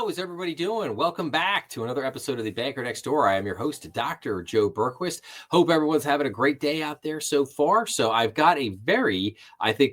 How is everybody doing? Welcome back to another episode of The Banker Next Door. I am your host, Dr. Joe Berquist. Hope everyone's having a great day out there so far. So I've got a very,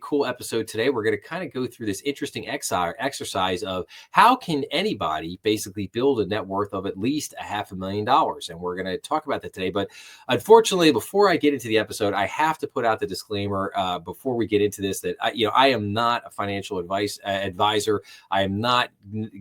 cool episode today. We're going to kind of go through this interesting exercise of how can anybody basically build a net worth of at least $500,000. And we're going to talk about that today. But unfortunately, before I get into the episode, I have to put out the disclaimer before we get into this that I am not a financial advisor. I am not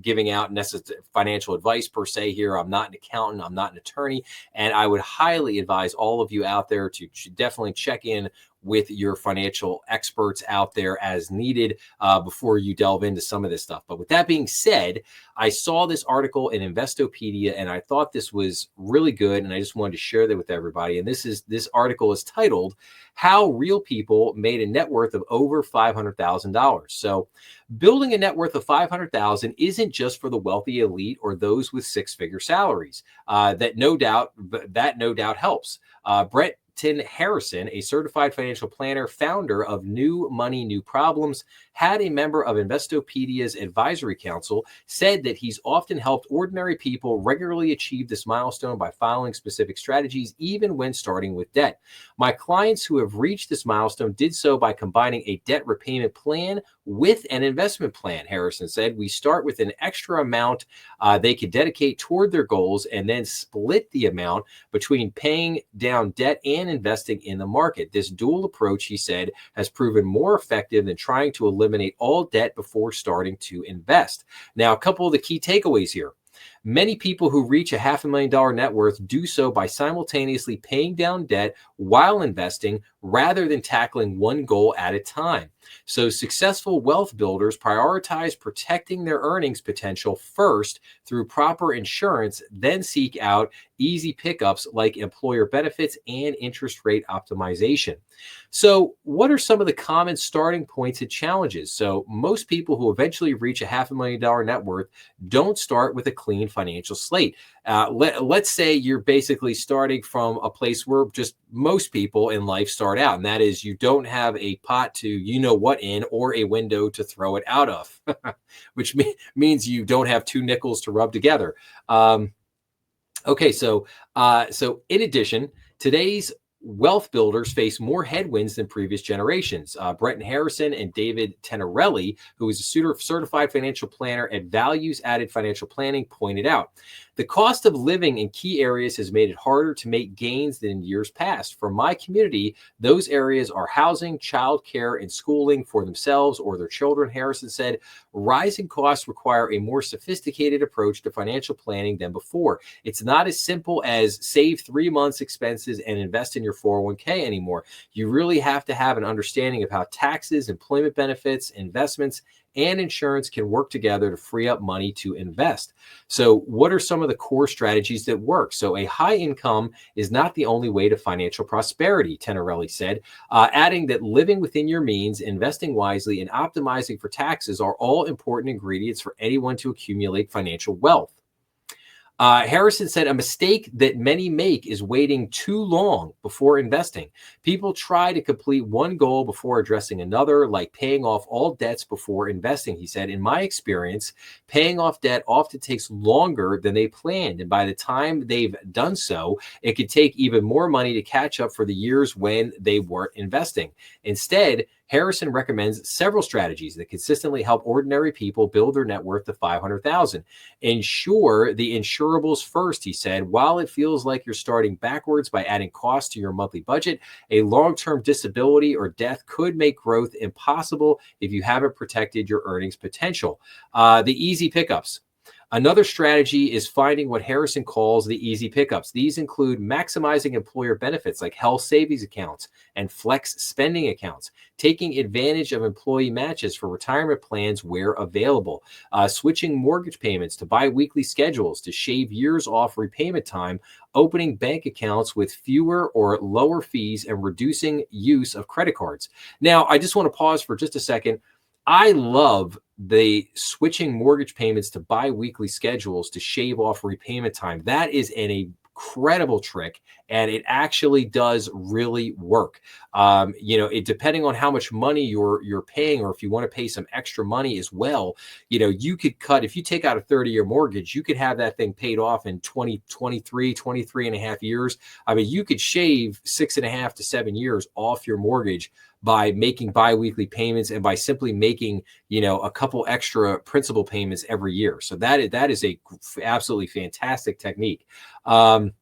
giving out necessary financial advice per se here. I'm not an accountant. I'm not an attorney. And I would highly advise all of you out there to definitely check in with your financial experts out there as needed before you delve into some of this stuff. But with that being said, I saw this article in Investopedia and I thought this was really good. And I just wanted to share that with everybody. And this article is titled, How Real People Made a Net Worth of Over $500,000. So building a net worth of $500,000 isn't just for the wealthy elite or those with six-figure salaries. That no doubt helps. Brett Harrison, a certified financial planner, founder of New Money, New Problems, had a member of Investopedia's advisory council, said that he's often helped ordinary people regularly achieve this milestone by following specific strategies, even when starting with debt. My clients who have reached this milestone did so by combining a debt repayment plan with an investment plan, Harrison said. We start with an extra amount they could dedicate toward their goals and then split the amount between paying down debt and investing in the market. This dual approach, he said, has proven more effective than trying to eliminate all debt before starting to invest. Now, a couple of the key takeaways here. Many people who reach a $500,000 net worth do so by simultaneously paying down debt while investing rather than tackling one goal at a time. So successful wealth builders prioritize protecting their earnings potential first through proper insurance, then seek out easy pickups like employer benefits and interest rate optimization. So what are some of the common starting points and challenges? So most people who eventually reach a $500,000 net worth don't start with a clean financial slate. Let's say you're basically starting from a place where just most people in life start out, and that is you don't have a pot to what in or a window to throw it out of, which means you don't have two nickels to rub together. Okay, so in addition, today's wealth builders face more headwinds than previous generations. Brett Harrison and David Tenerelli, who is a certified financial planner at Values Added Financial Planning, pointed out, the cost of living in key areas has made it harder to make gains than in years past. For my community, those areas are housing, childcare, and schooling for themselves or their children, Harrison said. Rising costs require a more sophisticated approach to financial planning than before. It's not as simple as save 3 months' expenses and invest in your 401k anymore. You really have to have an understanding of how taxes, employment benefits, investments, and insurance can work together to free up money to invest. So what are some of the core strategies that work? So a high income is not the only way to financial prosperity, Tenerelli said, adding that living within your means, investing wisely, and optimizing for taxes are all important ingredients for anyone to accumulate financial wealth. Harrison said a mistake that many make is waiting too long before investing. People try to complete one goal before addressing another, like paying off all debts before investing. He said, in my experience, paying off debt often takes longer than they planned. And by the time they've done so, it could take even more money to catch up for the years when they weren't investing. Instead, Harrison recommends several strategies that consistently help ordinary people build their net worth to $500,000. Insure the insurables first, he said. While it feels like you're starting backwards by adding costs to your monthly budget, a long-term disability or death could make growth impossible if you haven't protected your earnings potential. The easy pickups. Another strategy is finding what Harrison calls the easy pickups. These include maximizing employer benefits like health savings accounts and flex spending accounts, taking advantage of employee matches for retirement plans where available, switching mortgage payments to bi-weekly schedules to shave years off repayment time, opening bank accounts with fewer or lower fees, and reducing use of credit cards. Now, I just want to pause for just a second. I love the switching mortgage payments to bi-weekly schedules to shave off repayment time. That is a incredible trick, and it actually does really work. It depending on how much money you're paying, or if you want to pay some extra money as well, you could cut, if you take out a 30-year mortgage, you could have that thing paid off in 23 and a half years. I mean, you could shave 6.5 to 7 years off your mortgage by making biweekly payments and by simply making, a couple extra principal payments every year. So that is a absolutely fantastic technique. But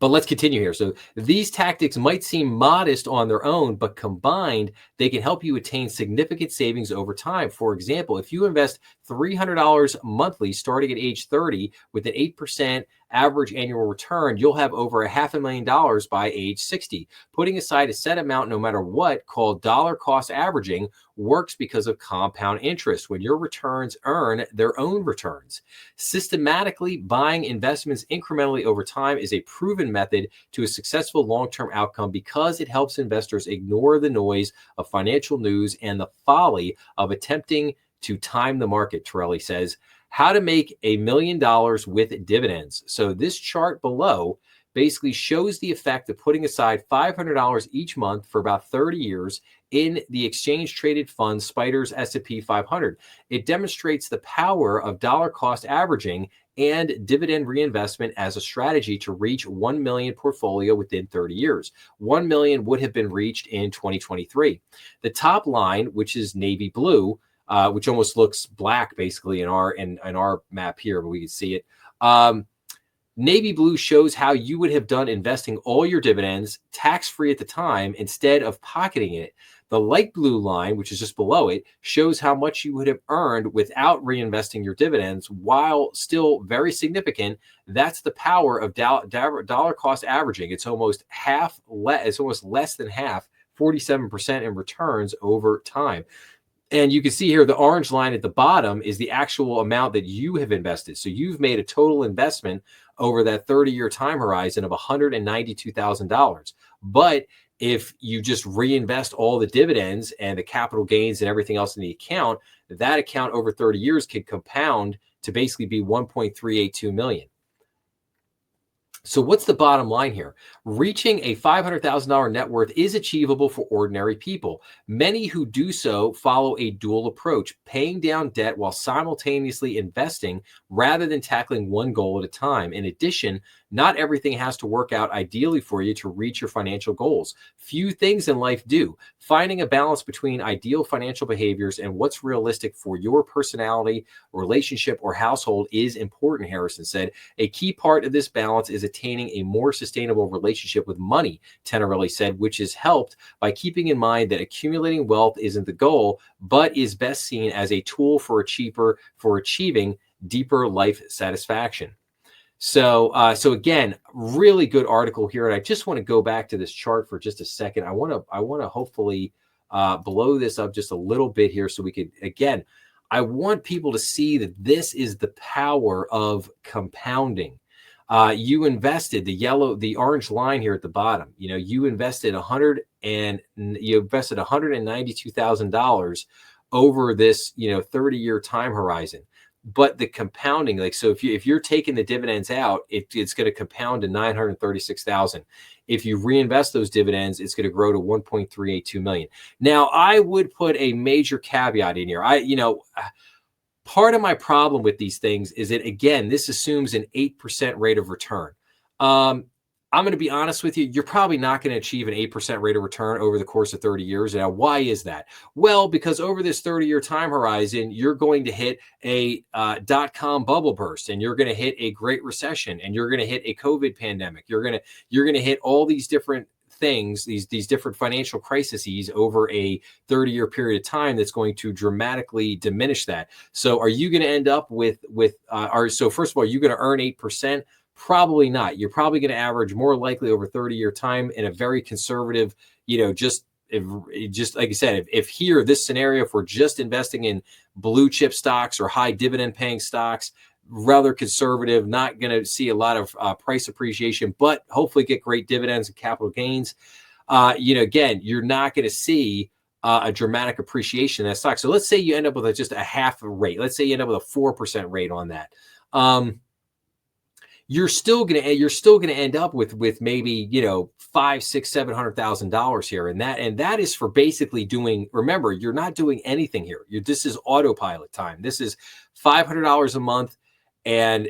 let's continue here. So these tactics might seem modest on their own, but combined, they can help you attain significant savings over time. For example, if you invest $300 monthly starting at age 30 with an 8% average annual return, you'll have over $500,000 by age 60. Putting aside a set amount no matter what, called dollar cost averaging, works because of compound interest when your returns earn their own returns. Systematically buying investments incrementally over time is a proven method to a successful long-term outcome because it helps investors ignore the noise of financial news and the folly of attempting to time the market, Torelli says. How to make $1 million with dividends. So this chart below basically shows the effect of putting aside $500 each month for about 30 years in the exchange traded fund Spider's S&P 500. It demonstrates the power of dollar cost averaging and dividend reinvestment as a strategy to reach 1 million portfolio within 30 years. 1 million would have been reached in 2023. The top line, which is navy blue, which almost looks black basically in our map here, but we can see it. Navy blue shows how you would have done investing all your dividends tax-free at the time instead of pocketing it. The light blue line, which is just below it, shows how much you would have earned without reinvesting your dividends, while still very significant. That's the power of dollar cost averaging. It's almost it's almost less than half, 47% in returns over time. And you can see here, the orange line at the bottom is the actual amount that you have invested. So you've made a total investment over that 30-year time horizon of $192,000. But if you just reinvest all the dividends and the capital gains and everything else in the account, that account over 30 years can compound to basically be 1.382 million. So what's the bottom line here? Reaching a $500,000 net worth is achievable for ordinary people. Many who do so follow a dual approach, paying down debt while simultaneously investing rather than tackling one goal at a time. In addition, not everything has to work out ideally for you to reach your financial goals. Few things in life do. Finding a balance between ideal financial behaviors and what's realistic for your personality, relationship, or household is important, Harrison said. A key part of this balance is attaining a more sustainable relationship with money, Tenorelli said, which is helped by keeping in mind that accumulating wealth isn't the goal, but is best seen as a tool for achieving deeper life satisfaction. So again, really good article here, and I just want to go back to this chart for just a second. I want to hopefully blow this up just a little bit here, so we could, again, I want people to see that this is the power of compounding. You invested the orange line here at the bottom. You invested $192,000 over this 30-year time horizon. But the compounding, so if you're taking the dividends out, it's going to compound to 936,000. If you reinvest those dividends, it's going to grow to 1.382 million. Now, I would put a major caveat in here. Part of my problem with these things is that, again, this assumes an 8% rate of return. I'm going to be honest with you, you're probably not going to achieve an 8% rate of return over the course of 30 years. Now, why is that? Well, because over this 30-year time horizon, you're going to hit a dot-com bubble burst, and you're going to hit a Great Recession, and you're going to hit a COVID pandemic. You're going to hit all these different things, these different financial crises over a 30-year period of time that's going to dramatically diminish that. So are you going to end up so first of all, are you going to earn 8%? Probably not. You're probably going to average more likely over 30-year time in a very conservative, just like I said, if here, this scenario, if we're just investing in blue chip stocks or high dividend paying stocks, rather conservative, not going to see a lot of price appreciation, but hopefully get great dividends and capital gains. Again, you're not going to see a dramatic appreciation in that stock. So let's say you end up with just a half rate. Let's say you end up with a 4% rate on that. you're still gonna end up with maybe, you know, five, six, $700,000 here, and that is for basically doing. Remember, you're not doing anything here. This is autopilot time. This is $500 a month, and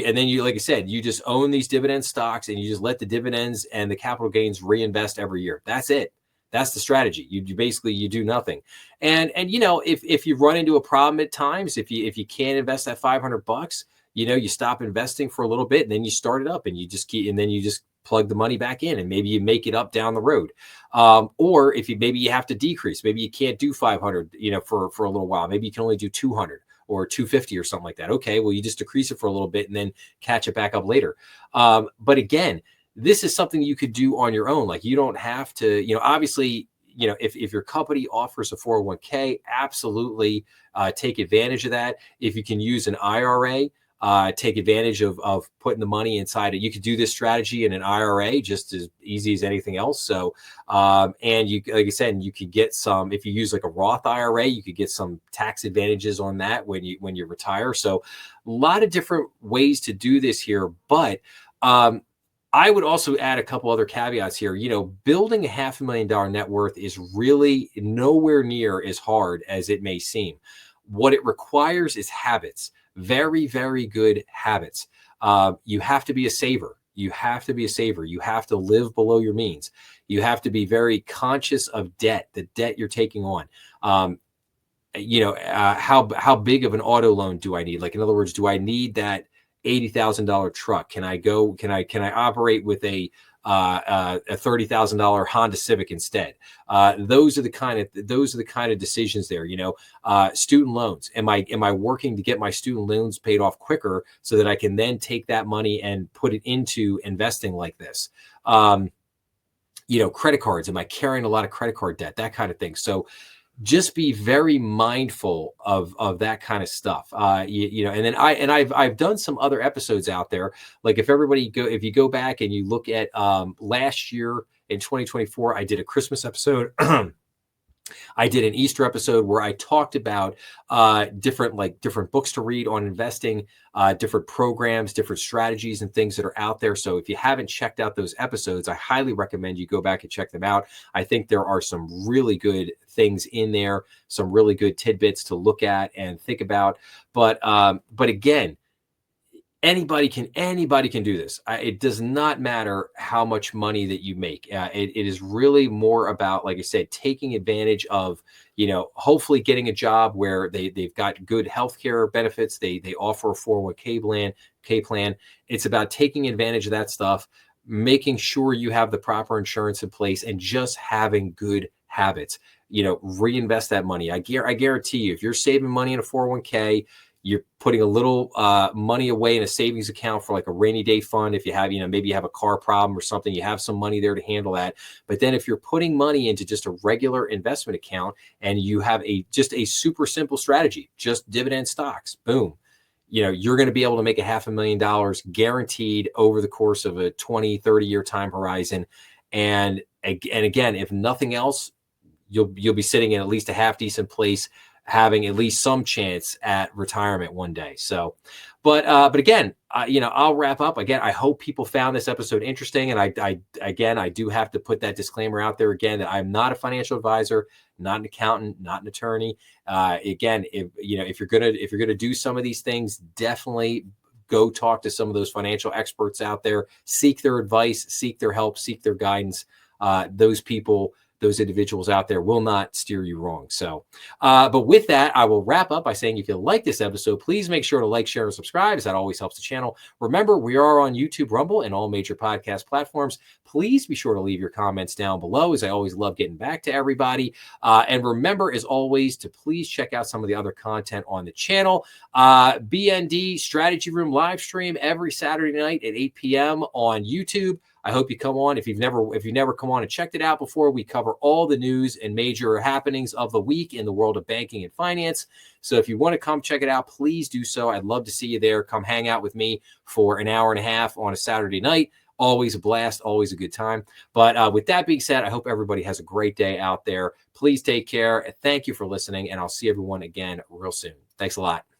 and then you, like I said, you just own these dividend stocks, and you just let the dividends and the capital gains reinvest every year. That's it. That's the strategy. You basically you do nothing, and you know, if you run into a problem at times, if you can't invest that $500, you know, you stop investing for a little bit, and then you start it up, and you just keep, and then you just plug the money back in, and maybe you make it up down the road. Or if you, maybe you have to decrease, maybe you can't do 500, you know, for a little while, maybe you can only do 200 or 250 or something like that. Okay, well, you just decrease it for a little bit and then catch it back up later. But again, this is something you could do on your own. Like, you don't have to, you know, obviously, you know, if your company offers a 401k, absolutely take advantage of that. If you can use an IRA, take advantage of putting the money inside it. You could do this strategy in an IRA just as easy as anything else. So, and you, like I said, you could get some, if you use like a Roth IRA, you could get some tax advantages on that when you retire. So a lot of different ways to do this here, but, I would also add a couple other caveats here. You know, building a $500,000 net worth is really nowhere near as hard as it may seem. What it requires is habits, very, very good habits. You have to be a saver. You have to be a saver. You have to live below your means. You have to be very conscious of debt, the debt you're taking on. You know, how big of an auto loan do I need? Like, in other words, do I need that $80,000 truck? Can I operate with a $30,000 Honda Civic instead? Those are the kind of decisions there. You know, student loans. Am I working to get my student loans paid off quicker so that I can then take that money and put it into investing like this? You know, credit cards. Am I carrying a lot of credit card debt? That kind of thing. So just be very mindful of that kind of stuff. You know, and then I've done some other episodes out there. Like, if you go back and you look at last year in 2024, I did a Christmas episode. I did an Easter episode where I talked about different books to read on investing, different programs, different strategies and things that are out there. So if you haven't checked out those episodes, I highly recommend you go back and check them out. I think there are some really good things in there, some really good tidbits to look at and think about. But again, anybody can do this. It does not matter how much money that you make. It is really more about, like I said, taking advantage of, you know, hopefully getting a job where they've got good healthcare benefits. They offer a 401k plan. It's about taking advantage of that stuff, making sure you have the proper insurance in place, and just having good habits. You know, reinvest that money. I guarantee you, if you're saving money in a 401k, you're putting a little money away in a savings account for like a rainy day fund. If you have, you know, maybe you have a car problem or something, you have some money there to handle that. But then if you're putting money into just a regular investment account, and you have just a super simple strategy, just dividend stocks, boom, you know, you're going to be able to make $500,000 guaranteed over the course of a 20, 30-year time horizon. And again, if nothing else, you'll be sitting in at least a half decent place, having at least some chance at retirement one day. So, but again, you know, I'll wrap up. Again, I hope people found this episode interesting. And I do have to put that disclaimer out there again, that I'm not a financial advisor, not an accountant, not an attorney. Again, if you're gonna do some of these things, definitely go talk to some of those financial experts out there. Seek their advice, seek their help, seek their guidance. Those individuals out there will not steer you wrong. So, but with that, I will wrap up by saying, if you like this episode, please make sure to like, share, and subscribe, as that always helps the channel. Remember, we are on YouTube, Rumble, and all major podcast platforms. Please be sure to leave your comments down below, as I always love getting back to everybody. And remember, as always, to please check out some of the other content on the channel. BND Strategy Room live stream every Saturday night at 8 p.m. on YouTube. I hope you come on. If you've never come on and checked it out before, we cover all the news and major happenings of the week in the world of banking and finance. So if you want to come check it out, please do so. I'd love to see you there. Come hang out with me for an hour and a half on a Saturday night. Always a blast, always a good time. But with that being said, I hope everybody has a great day out there. Please take care. Thank you for listening, and I'll see everyone again real soon. Thanks a lot.